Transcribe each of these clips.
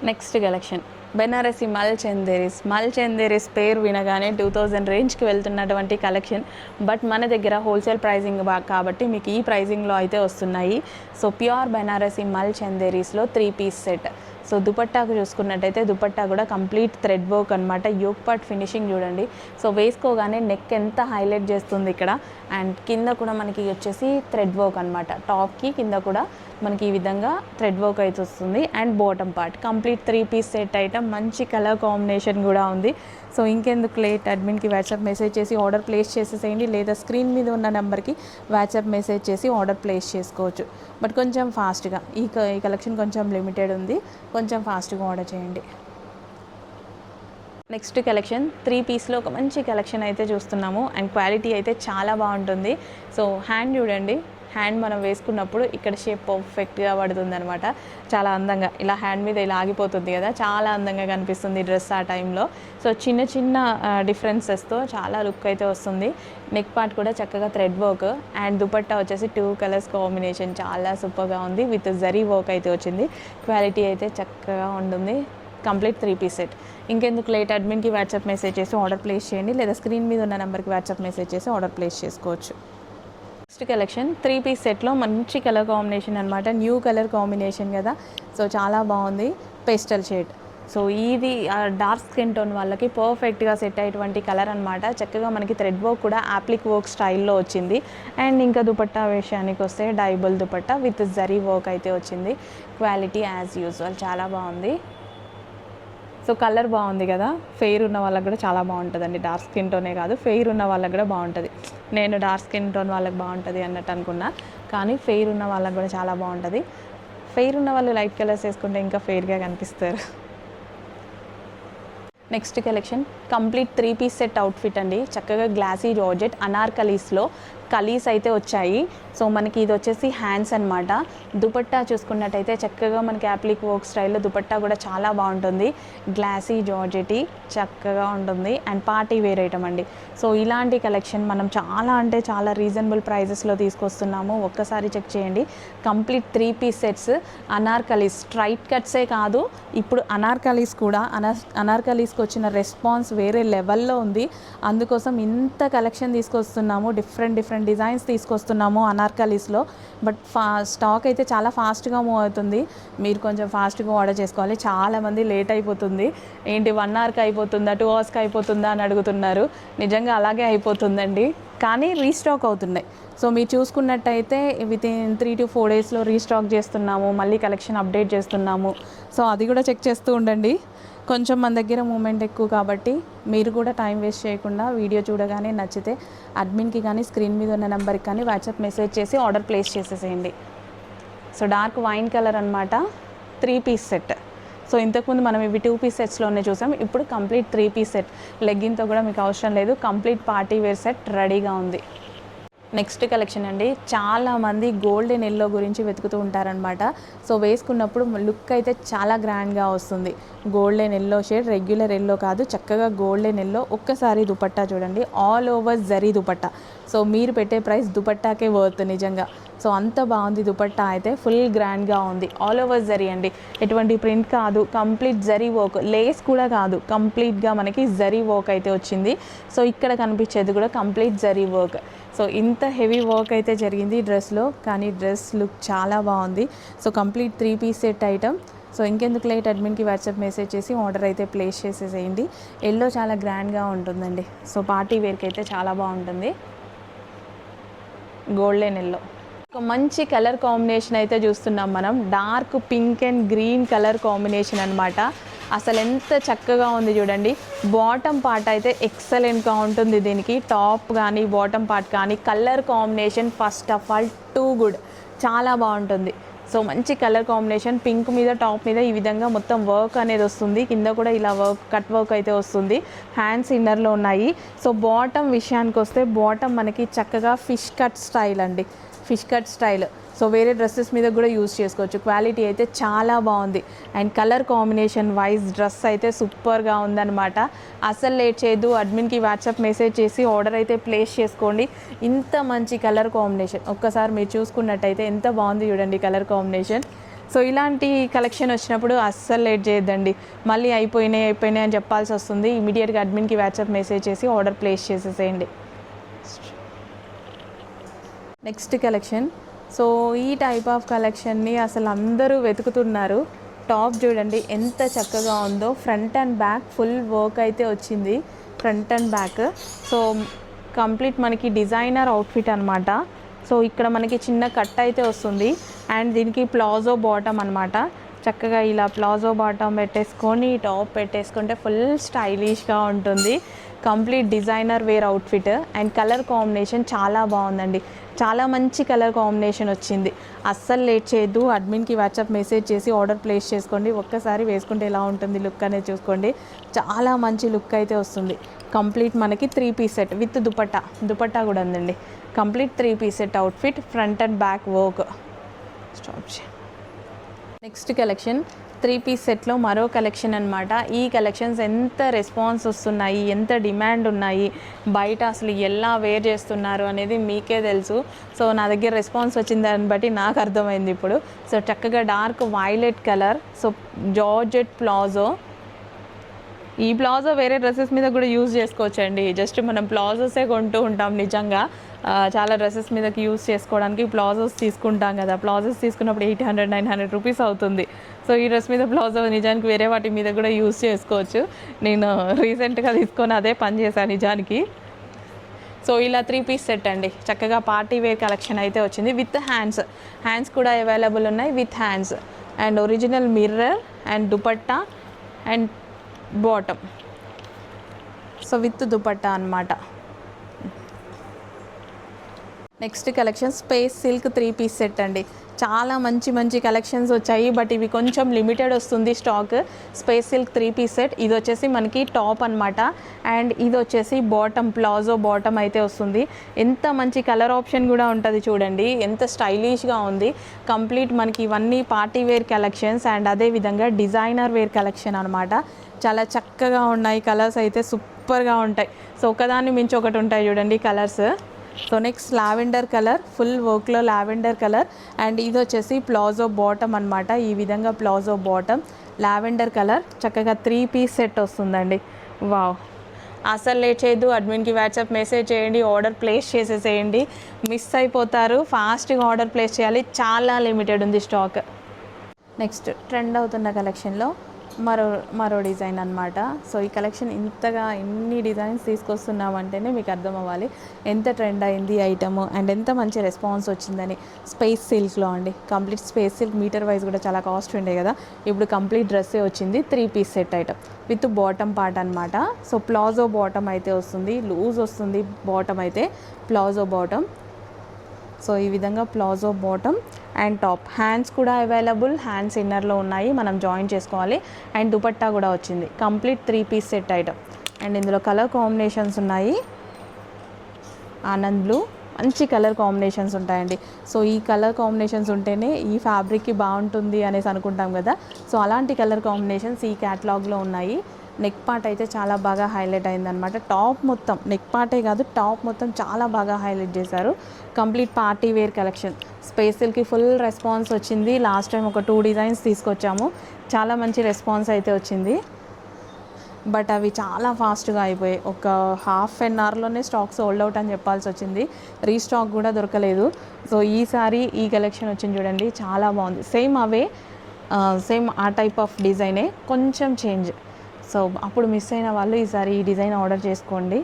Next collection Banarasi మల్ చందేరీస్ పేరు వినగానే 2000 రేంజ్కి వెళ్తున్నటువంటి కలెక్షన్. బట్ మన దగ్గర హోల్సేల్ ప్రైజింగ్ కాబట్టి మీకు ఈ ప్రైజింగ్లో అయితే వస్తున్నాయి. సో ప్యూర్ బెనారసి మల్ చందేరీస్లో 3 పీస్ సెట్. సో దుపట్టాకు చూసుకున్నట్టయితే దుపట్టా కూడా కంప్లీట్ థ్రెడ్ వర్క్ అనమాట. యోక్ పార్ట్ ఫినిషింగ్ చూడండి. సో వేసుకోగానే నెక్ ఎంత హైలైట్ చేస్తుంది ఇక్కడ. అండ్ కింద కూడా మనకి వచ్చేసి థ్రెడ్ వర్క్ అనమాట. టాప్కి కింద కూడా మనకి ఈ విధంగా థ్రెడ్ వర్క్ అయితే వస్తుంది. And bottom part complete 3 piece set item. మంచి కలర్ కాంబినేషన్ కూడా ఉంది. సో ఇంకెందుకు లేట్, అడ్మిన్కి వాట్సాప్ మెసేజ్ చేసి ఆర్డర్ ప్లేస్ చేసేసేయండి, లేదా స్క్రీన్ మీద ఉన్న నెంబర్కి వాట్సాప్ మెసేజ్ చేసి ఆర్డర్ ప్లేస్ చేసుకోవచ్చు. బట్ కొంచెం ఫాస్ట్గా ఈ కలెక్షన్ కొంచెం లిమిటెడ్ ఉంది, కొంచెం ఫాస్ట్గా ఆర్డర్ చేయండి. నెక్స్ట్ కలెక్షన్ 3 పీస్లో ఒక మంచి కలెక్షన్ అయితే చూస్తున్నాము. అండ్ క్వాలిటీ అయితే చాలా బాగుంటుంది. సో హ్యాండ్ చూడండి, హ్యాండ్ మనం వేసుకున్నప్పుడు ఇక్కడ షేప్ పర్ఫెక్ట్గా పడుతుంది అనమాట. చాలా అందంగా ఇలా హ్యాండ్ మీద ఇలా ఆగిపోతుంది కదా, చాలా అందంగా కనిపిస్తుంది డ్రెస్ ఆ టైంలో. సో చిన్న చిన్న డిఫరెన్సెస్తో చాలా లుక్ అయితే వస్తుంది. నెక్ పార్ట్ కూడా చక్కగా థ్రెడ్ వర్క్. అండ్ దుపట్టా వచ్చేసి 2 కలర్స్ కాంబినేషన్ చాలా సూపర్గా ఉంది. విత్ జరీ వర్క్ అయితే వచ్చింది. క్వాలిటీ అయితే చక్కగా ఉంటుంది. Complete 3 piece set. ఇంకెందుకు లేట్, అడ్మిన్కి వాట్సాప్ మెసేజ్ చేసి ఆర్డర్ ప్లేస్ చేయండి, లేదా స్క్రీన్ మీద ఉన్న నెంబర్కి వాట్సాప్ మెసేజ్ చేసి ఆర్డర్ ప్లేస్ చేసుకోవచ్చు. నెక్స్ట్ కలెక్షన్ 3 పీస్ సెట్లో మంచి కలర్ కాంబినేషన్ అనమాట. న్యూ కలర్ కాంబినేషన్ కదా, సో చాలా బాగుంది. Pastel shade. సో ఇది డార్క్ స్కిన్ టోన్ వాళ్ళకి పర్ఫెక్ట్గా సెట్ అయ్యేటువంటి కలర్ అనమాట. చక్కగా మనకి థ్రెడ్ వర్క్ కూడా యాప్లిక్ వర్క్ స్టైల్లో వచ్చింది. అండ్ ఇంకా దుపట్టా విషయానికి వస్తే డైబుల్ దుపట్టా విత్ జరీ వర్క్ అయితే వచ్చింది. క్వాలిటీ యాజ్ యూజువల్ చాలా బాగుంది. సో కలర్ బాగుంది కదా, ఫెయిర్ ఉన్న వాళ్ళకి కూడా చాలా బాగుంటుందండి. డార్క్ స్కిన్ టోనే కాదు, ఫెయిర్ ఉన్న వాళ్ళకి కూడా బాగుంటుంది. నేను డార్క్ స్కిన్ టోన్ వాళ్ళకి బాగుంటుంది అన్నట్టు అనుకున్నా, కానీ ఫెయిర్ ఉన్న వాళ్ళకి కూడా చాలా బాగుంటుంది. ఫెయిర్ ఉన్న వాళ్ళు లైట్ కలర్స్ వేసుకుంటే ఇంకా ఫెయిర్గా కనిపిస్తారు. Next collection complete 3 piece set outfit అండి. చక్కగా గ్లాసీ జార్జెట్ అనార్కలీస్లో కలీస్ అయితే వచ్చాయి. సో మనకి ఇది వచ్చేసి హ్యాండ్స్ అనమాట. దుపట్టా చూసుకున్నట్టయితే చక్కగా మనకి యాప్లిక్ వర్క్ స్టైల్లో దుపట్టా కూడా చాలా బాగుంటుంది. గ్లాసీ జార్జెటీ చక్కగా ఉంటుంది. అండ్ పార్టీ వేర్ ఐటమ్ అండి. సో ఇలాంటి కలెక్షన్ మనం చాలా అంటే చాలా రీజనబుల్ ప్రైజెస్లో తీసుకొస్తున్నాము. ఒక్కసారి చెక్ చేయండి. Complete 3 piece sets anarkalis. Straight కట్సే కాదు, ఇప్పుడు అనార్కలీస్ కూడా అనార్కలీస్కి వచ్చిన రెస్పాన్స్ వేరే లెవెల్లో ఉంది. అందుకోసం ఇంత కలెక్షన్ తీసుకొస్తున్నాము. డిఫరెంట్ డిజైన్స్ తీసుకొస్తున్నాము అనార్కలీస్లో. బట్ స్టాక్ అయితే చాలా ఫాస్ట్గా మూవ్ అవుతుంది. మీరు కొంచెం ఫాస్ట్గా ఆర్డర్ చేసుకోవాలి. చాలామంది లేట్ అయిపోతుంది, ఏంటి 1 అవర్కి అయిపోతుందా 2 అవర్స్కి అయిపోతుందా అని అడుగుతున్నారు. నిజంగా అలాగే అయిపోతుందండి, కానీ రీస్టాక్ అవుతున్నాయి. సో మీరు చూసుకున్నట్టయితే వితిన్ 3 to 4 డేస్లో రీస్టాక్ చేస్తున్నాము, మళ్ళీ కలెక్షన్ అప్డేట్ చేస్తున్నాము. సో అది కూడా చెక్ చేస్తూ ఉండండి. కొంచెం మన దగ్గర మూమెంట్ ఎక్కువ కాబట్టి మీరు కూడా టైం వేస్ట్ చేయకుండా వీడియో చూడగానే నచ్చితే అడ్మిన్కి కానీ స్క్రీన్ మీద ఉన్న నెంబర్కి కానీ వాట్సాప్ మెసేజ్ చేసి ఆర్డర్ ప్లేస్ చేసేసేయండి. సో డార్క్ వైన్ కలర్ అనమాట. 3 పీస్ సెట్. సో ఇంతకుముందు మనం ఇవి 2 పీస్ సెట్స్లోనే చూసాం. ఇప్పుడు కంప్లీట్ 3 పీస్ సెట్. లెగ్గిన్తో కూడా మీకు అవసరం లేదు. కంప్లీట్ పార్టీ వేర్ సెట్ రెడీగా ఉంది. నెక్స్ట్ కలెక్షన్ అండి. చాలామంది గోల్డెన్ ఎల్లో గురించి వెతుకుతూ ఉంటారనమాట. సో వేసుకున్నప్పుడు లుక్ అయితే చాలా గ్రాండ్గా వస్తుంది. Golden yellow shade, regular yellow కాదు, చక్కగా గోల్డెన్ ఎల్లో. ఒక్కసారి దుపట్టా చూడండి, all over zari dupatta. So మీరు పెట్టే ప్రైస్ దుపట్టాకే వర్త్ నిజంగా. సో అంత బాగుంది దుపట్టా అయితే, ఫుల్ గ్రాండ్గా ఉంది. ఆల్ ఓవర్ జరీ అండి, ఎటువంటి ప్రింట్ కాదు, కంప్లీట్ జరీ వర్క్. లేస్ కూడా కాదు, కంప్లీట్గా మనకి జరీ వర్క్ అయితే వచ్చింది. సో ఇక్కడ కనిపించేది కూడా కంప్లీట్ జరీ వర్క్. సో ఇంత హెవీ వర్క్ అయితే జరిగింది డ్రెస్లో, కానీ డ్రెస్ లుక్ చాలా బాగుంది. So complete 3 piece set item. So ఇంకెందుకు లేట్, అడ్మిన్కి వాట్సాప్ మెసేజ్ చేసి ఆర్డర్ అయితే ప్లేస్ చేసేసేయండి. ఎల్లో చాలా గ్రాండ్గా ఉంటుందండి. సో పార్టీ వేర్కి అయితే చాలా బాగుంటుంది. గోల్డెన్ ఎల్లో ఒక మంచి కలర్ కాంబినేషన్ అయితే చూస్తున్నాం మనం. Dark pink and green colour combination అనమాట. అసలు ఎంత చక్కగా ఉంది చూడండి. బాటమ్ పార్ట్ అయితే ఎక్సలెంట్గా ఉంటుంది. దీనికి టాప్ కానీ బాటమ్ పార్ట్ కానీ colour combination first of all too good, చాలా బాగుంటుంది. సో మంచి కలర్ కాంబినేషన్. పింక్ మీద టాప్ మీద ఈ విధంగా మొత్తం వర్క్ అనేది వస్తుంది. కింద కూడా ఇలా కట్ వర్క్ అయితే వస్తుంది. హ్యాండ్స్ ఇన్నర్లో ఉన్నాయి. సో బాటమ్ విషయానికి వస్తే బాటమ్ మనకి చక్కగా ఫిష్ కట్ స్టైల్ అండి, ఫిష్ కట్ స్టైల్. సో వేరే డ్రెస్సెస్ మీద కూడా యూస్ చేసుకోవచ్చు. క్వాలిటీ అయితే చాలా బాగుంది. And colour combination wise dress అయితే సూపర్గా ఉందన్నమాట. అసలు లేట్ చేయొద్దు, అడ్మిన్కి వాట్సాప్ మెసేజ్ చేసి ఆర్డర్ అయితే ప్లేస్ చేసుకోండి. ఇంత మంచి కలర్ కాంబినేషన్ ఒక్కసారి మీరు చూసుకున్నట్టయితే ఎంత బాగుంది చూడండి కలర్ కాంబినేషన్. సో ఇలాంటి కలెక్షన్ వచ్చినప్పుడు అస్సలు లేట్ చేయొద్దండి. మళ్ళీ అయిపోయినాయి అని చెప్పాల్సి వస్తుంది. ఇమీడియట్గా అడ్మిన్కి వాట్సాప్ మెసేజ్ చేసి ఆర్డర్ ప్లేస్ చేసేసేయండి. Next collection. సో ఈ టైప్ ఆఫ్ కలెక్షన్ని అసలు అందరూ వెతుకుతున్నారు. టాప్ చూడండి ఎంత చక్కగా ఉందో. Front and back full work అయితే వచ్చింది, front and back. So complete మనకి డిజైనర్ అవుట్ఫిట్ అనమాట. సో ఇక్కడ మనకి చిన్న కట్ అయితే వస్తుంది అండ్ దీనికి ప్లాజో బాటమ్ అనమాట. చక్కగా ఇలా ప్లాజో బాటమ్ పెట్టేసుకొని టాప్ పెట్టేసుకుంటే ఫుల్ స్టైలిష్గా ఉంటుంది. Complete designer wear outfit and colour combination చాలా బాగుందండి. చాలా మంచి కలర్ కాంబినేషన్ వచ్చింది. అస్సలు లేట్ చేయొద్దు. అడ్మిన్కి వాట్సాప్ మెసేజ్ చేసి ఆర్డర్ ప్లేస్ చేసుకోండి. ఒక్కసారి వేసుకుంటే ఎలా ఉంటుంది లుక్ అనేది చూసుకోండి. చాలా మంచి లుక్ అయితే వస్తుంది. కంప్లీట్ మనకి 3 పీస్ సెట్ విత్ దుపట్టా కూడా ఉందండి. Complete 3 piece set outfit, front and back work. Next collection 3 piece సెట్లో మరో కలెక్షన్ అనమాట. ఈ కలెక్షన్స్ ఎంత రెస్పాన్స్ వస్తున్నాయి, ఎంత డిమాండ్ ఉన్నాయి, బయట అసలు ఎలా వేర్ చేస్తున్నారు అనేది మీకే తెలుసు. సో నా దగ్గర రెస్పాన్స్ వచ్చిన దాన్ని బట్టి నాకు అర్థమైంది ఇప్పుడు. సో చక్కగా dark violet colour. So georgette palazzo. ఈ ప్లాజో వేరే డ్రెస్సెస్ మీద కూడా యూజ్ చేసుకోవచ్చండి. జస్ట్ మనం ప్లాజోసే కొంటూ ఉంటాం నిజంగా. చాలా డ్రెస్సెస్ మీదకి యూజ్ చేసుకోవడానికి ప్లాజోస్ తీసుకుంటాం కదా. ప్లాజోస్ తీసుకున్నప్పుడు 800-900 రూపీస్ అవుతుంది. సో ఈ డ్రెస్ మీద ప్లాజో నిజానికి వేరే వాటి మీద కూడా యూజ్ చేసుకోవచ్చు. నేను రీసెంట్గా తీసుకొని అదే పని చేశాను నిజానికి. సో ఇలా 3 పీస్ సెట్ అండి. చక్కగా పార్టీ వేర్ కలెక్షన్ అయితే వచ్చింది విత్ హ్యాండ్స్ కూడా అవైలబుల్ ఉన్నాయి with hands and original mirror and dupatta and bottom. So with dupatta అనమాట. Next collection space silk 3 piece set అండి. చాలా మంచి కలెక్షన్స్ వచ్చాయి, బట్ ఇవి కొంచెం లిమిటెడ్ వస్తుంది stock. Space silk 3 piece set. ఇది వచ్చేసి మనకి టాప్ అనమాట అండ్ ఇది వచ్చేసి బాటమ్, ప్లాజో బాటమ్ అయితే వస్తుంది. ఎంత మంచి కలర్ ఆప్షన్ కూడా ఉంటుంది చూడండి, ఎంత స్టైలిష్గా ఉంది. కంప్లీట్ మనకి ఇవన్నీ పార్టీ వేర్ కలెక్షన్స్ అండ్ అదేవిధంగా డిజైనర్ వేర్ కలెక్షన్ అనమాట. చాలా చక్కగా ఉన్నాయి. కలర్స్ అయితే సూపర్గా ఉంటాయి. సో ఒకదాన్ని మించి ఒకటి ఉంటాయి చూడండి colours. So next lavender colour, full వర్క్లో లావెండర్ కలర్ అండ్ ఇది వచ్చేసి ప్లాజో బాటమ్ అనమాట. ఈ విధంగా ప్లాజో బాటమ్ లావెండర్ కలర్. చక్కగా 3 పీస్ సెట్ వస్తుందండి. వావ్, అసలు లేట్ చేయొద్దు. అడ్మిన్కి వాట్సాప్ మెసేజ్ చేయండి, ఆర్డర్ ప్లేస్ చేసేసేయండి. మిస్ అయిపోతారు. ఫాస్ట్గా ఆర్డర్ ప్లేస్ చేయాలి. చాలా లిమిటెడ్ ఉంది స్టాక్. నెక్స్ట్ ట్రెండ్ అవుతున్న కలెక్షన్లో మరో డిజైన్ అనమాట. సో ఈ కలెక్షన్ ఇంతగా ఎన్ని డిజైన్స్ తీసుకొస్తున్నామంటేనే మీకు అర్థం అవ్వాలి ఎంత ట్రెండ్ అయింది ఐటమ్ అండ్ ఎంత మంచి రెస్పాన్స్ వచ్చిందని. స్పేస్ సిల్క్లో అండి. Complete space silk meter wise కూడా చాలా కాస్ట్ ఉండే కదా, ఇప్పుడు కంప్లీట్ డ్రెస్సే వచ్చింది. 3 piece set item with bottom part అనమాట. సో ప్లాజో బాటమ్ అయితే వస్తుంది, లూజ్ వస్తుంది బాటమ్ అయితే, ప్లాజో బాటమ్. సో ఈ విధంగా palazzo bottom and top. Hands కూడా అవైలబుల్, హ్యాండ్స్ ఇన్నర్లో ఉన్నాయి, మనం జాయిన్ చేసుకోవాలి. అండ్ దుపట్టా కూడా వచ్చింది. Complete 3 piece set item and ఇందులో కలర్ కాంబినేషన్స్ ఉన్నాయి. ఆనంద్ బ్లూ, మంచి కలర్ కాంబినేషన్స్ ఉంటాయండి. సో ఈ కలర్ కాంబినేషన్స్ ఉంటేనే ఈ ఫ్యాబ్రిక్కి బాగుంటుంది అనేసి అనుకుంటాం కదా. సో అలాంటి కలర్ కాంబినేషన్స్ ఈ క్యాటలాగ్లో ఉన్నాయి. నెక్ పార్ట్ అయితే చాలా బాగా హైలైట్ అయిందనమాట. టాప్ మొత్తం, నెక్ పార్టే కాదు టాప్ మొత్తం చాలా బాగా హైలైట్ చేశారు. Complete party wear collection. Space సిల్క్కి ఫుల్ రెస్పాన్స్ వచ్చింది. లాస్ట్ టైం ఒక 2 డిజైన్స్ తీసుకొచ్చాము, చాలా మంచి రెస్పాన్స్ అయితే వచ్చింది. బట్ అవి చాలా ఫాస్ట్గా అయిపోయాయి. ఒక ½ an hourలోనే స్టాక్ సోల్డ్ అవుట్ అని చెప్పాల్సి వచ్చింది. రీస్టాక్ కూడా దొరకలేదు. సో ఈసారి ఈ కలెక్షన్ వచ్చింది చూడండి, చాలా బాగుంది. సేమ్ ఆ టైప్ ఆఫ్ డిజైనే, కొంచెం చేంజ్. సో అప్పుడు మిస్ అయిన వాళ్ళు ఈసారి ఈ డిజైన్ ఆర్డర్ చేసుకోండి.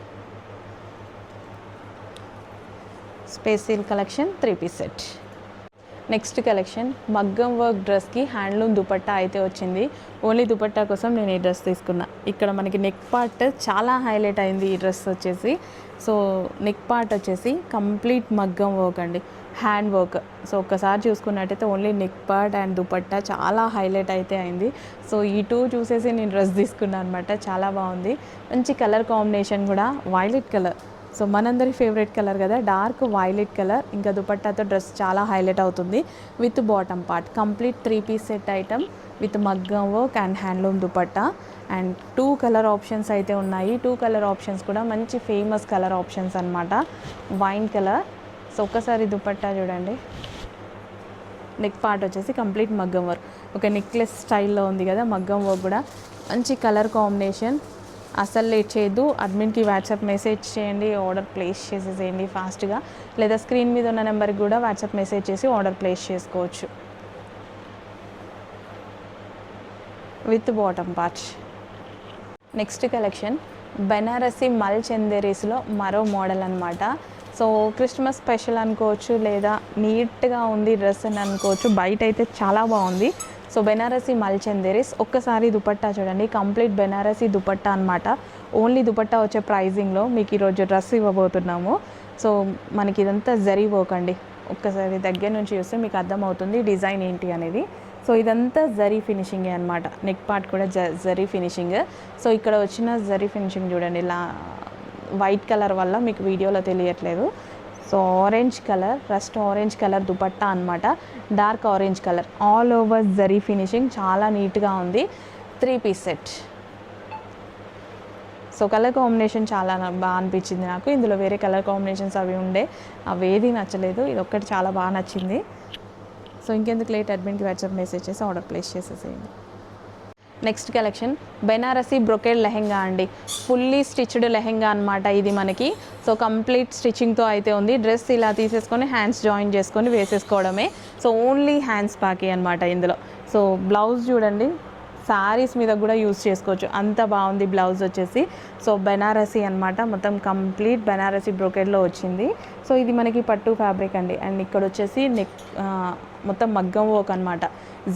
Space silk collection 3 piece set. Next collection మగ్గం వర్క్ డ్రెస్కి హ్యాండ్లూమ్ దుపట్టా అయితే వచ్చింది. ఓన్లీ దుపట్టా కోసం నేను ఈ డ్రెస్ తీసుకున్నా. ఇక్కడ మనకి నెక్ పార్ట్ చాలా హైలైట్ అయింది ఈ డ్రెస్ వచ్చేసి. సో నెక్ పార్ట్ వచ్చేసి కంప్లీట్ మగ్గం వర్క్ అండి, హ్యాండ్ వర్క్. సో ఒక్కసారి చూసుకున్నట్టయితే only neck part and dupatta చాలా హైలైట్ అయితే అయింది. సో ఈ 2 చూసేసి నేను డ్రెస్ తీసుకున్నాను అనమాట. చాలా బాగుంది. మంచి కలర్ కాంబినేషన్ కూడా, వైలెట్ కలర్. సో మనందరి ఫేవరెట్ కలర్ కదా, డార్క్ వైలెట్ కలర్. ఇంకా దుపట్టాతో డ్రెస్ చాలా హైలైట్ అవుతుంది with bottom part. Complete 3 piece set item with మగ్గం work and handloom dupatta and 2 colour options అయితే ఉన్నాయి. 2 కలర్ ఆప్షన్స్ కూడా మంచి ఫేమస్ కలర్ ఆప్షన్స్ అనమాట. Wine colour. సో ఒక్కసారి దుపట్టా చూడండి, నెక్ పార్ట్ వచ్చేసి కంప్లీట్ మగ్గం వర్క్, ఒక నెక్లెస్ స్టైల్లో ఉంది కదా మగ్గం వర్క్ కూడా. మంచి కలర్ కాంబినేషన్. అసలు లేట్ చేయొద్దు, అడ్మిన్కి వాట్సాప్ మెసేజ్ చేయండి, ఆర్డర్ ప్లేస్ చేసేసేయండి ఫాస్ట్గా, లేదా స్క్రీన్ మీద ఉన్న నెంబర్కి కూడా వాట్సాప్ మెసేజ్ చేసి ఆర్డర్ ప్లేస్ చేసుకోవచ్చు. With bottom part. Next collection Banarasi మల్ చందేరీస్లో మరో మోడల్ అనమాట. సో క్రిస్మస్ స్పెషల్ అనుకోవచ్చు, లేదా నీట్గా ఉంది డ్రెస్ అని అనుకోవచ్చు. బయట అయితే చాలా బాగుంది. సో బెనారసి మల్ చందేరీస్. ఒక్కసారి దుపట్టా చూడండి, కంప్లీట్ బెనారసి దుపట్టా అనమాట. ఓన్లీ దుపట్టా వచ్చే ప్రైజింగ్లో మీకు ఈరోజు డ్రెస్ ఇవ్వబోతున్నాము. సో మనకి ఇదంతా జరీ వర్క్ అండి. ఒక్కసారి దగ్గర నుంచి చూస్తే మీకు అర్థమవుతుంది డిజైన్ ఏంటి అనేది. సో ఇదంతా జరీ ఫినిషింగే అనమాట. నెక్ పార్ట్ కూడా జరీ ఫినిషింగ్. సో ఇక్కడ వచ్చిన జరీ ఫినిషింగ్ చూడండి, ఇలా వైట్ కలర్ వల్ల మీకు వీడియోలో తెలియట్లేదు. So orange colour, rust orange colour dupatta అనమాట. Dark orange colour, all over zari finishing, చాలా నీట్గా ఉంది. 3 piece set. So colour combination చాలా బాగా అనిపించింది నాకు. ఇందులో వేరే కలర్ కాంబినేషన్స్ అవి ఉండే, అవి ఏది నచ్చలేదు. ఇది ఒక్కటి చాలా బాగా నచ్చింది. సో ఇంకెందుకు లేట్, అడ్మిన్కి వాట్సాప్ మెసేజ్ చేసి ఆర్డర్ ప్లేస్ చేసేసేయండి. Next collection Banarasi brocade lehenga అండి. ఫుల్లీ స్టిచ్డ్ లెహెంగా అనమాట ఇది మనకి. సో కంప్లీట్ స్టిచ్చింగ్తో అయితే ఉంది. డ్రెస్ ఇలా తీసేసుకొని హ్యాండ్స్ జాయిన్ చేసుకొని వేసేసుకోవడమే. సో ఓన్లీ హ్యాండ్స్ పాకి అనమాట ఇందులో. సో బ్లౌజ్ చూడండి, శారీస్ మీద కూడా యూజ్ చేసుకోవచ్చు, అంత బాగుంది బ్లౌజ్ వచ్చేసి. సో బెనారసి అనమాట, మొత్తం కంప్లీట్ బెనారసి బ్రొకేడ్లో వచ్చింది. సో ఇది మనకి పట్టు ఫ్యాబ్రిక్ అండి. అండ్ ఇక్కడ వచ్చేసి నెక్ మొత్తం మగ్గం వర్క్ అనమాట.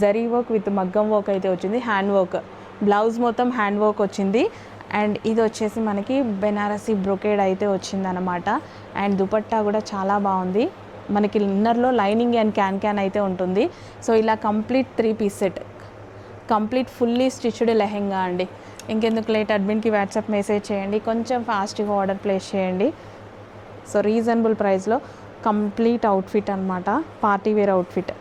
జరీ వర్క్ విత్ మగ్గం వర్క్ అయితే వచ్చింది, హ్యాండ్ వర్క్. బ్లౌజ్ మొత్తం హ్యాండ్ వర్క్ వచ్చింది. అండ్ ఇది వచ్చేసి మనకి బెనారసి బ్రొకేడ్ అయితే వచ్చింది అనమాట. అండ్ దుపట్టా కూడా చాలా బాగుంది. మనకి ఇన్నర్లో లైనింగ్ అండ్ క్యాన్ అయితే ఉంటుంది. సో ఇలా complete 3 piece set, complete fully stitched lehenga అండి. ఇంకెందుకు లేట్, అడ్మిన్కి వాట్సాప్ మెసేజ్ చేయండి, కొంచెం ఫాస్ట్గా ఆర్డర్ ప్లేస్ చేయండి. సో రీజనబుల్ ప్రైస్లో కంప్లీట్ అవుట్ఫిట్ అనమాట, పార్టీ వేర్ అవుట్ఫిట్.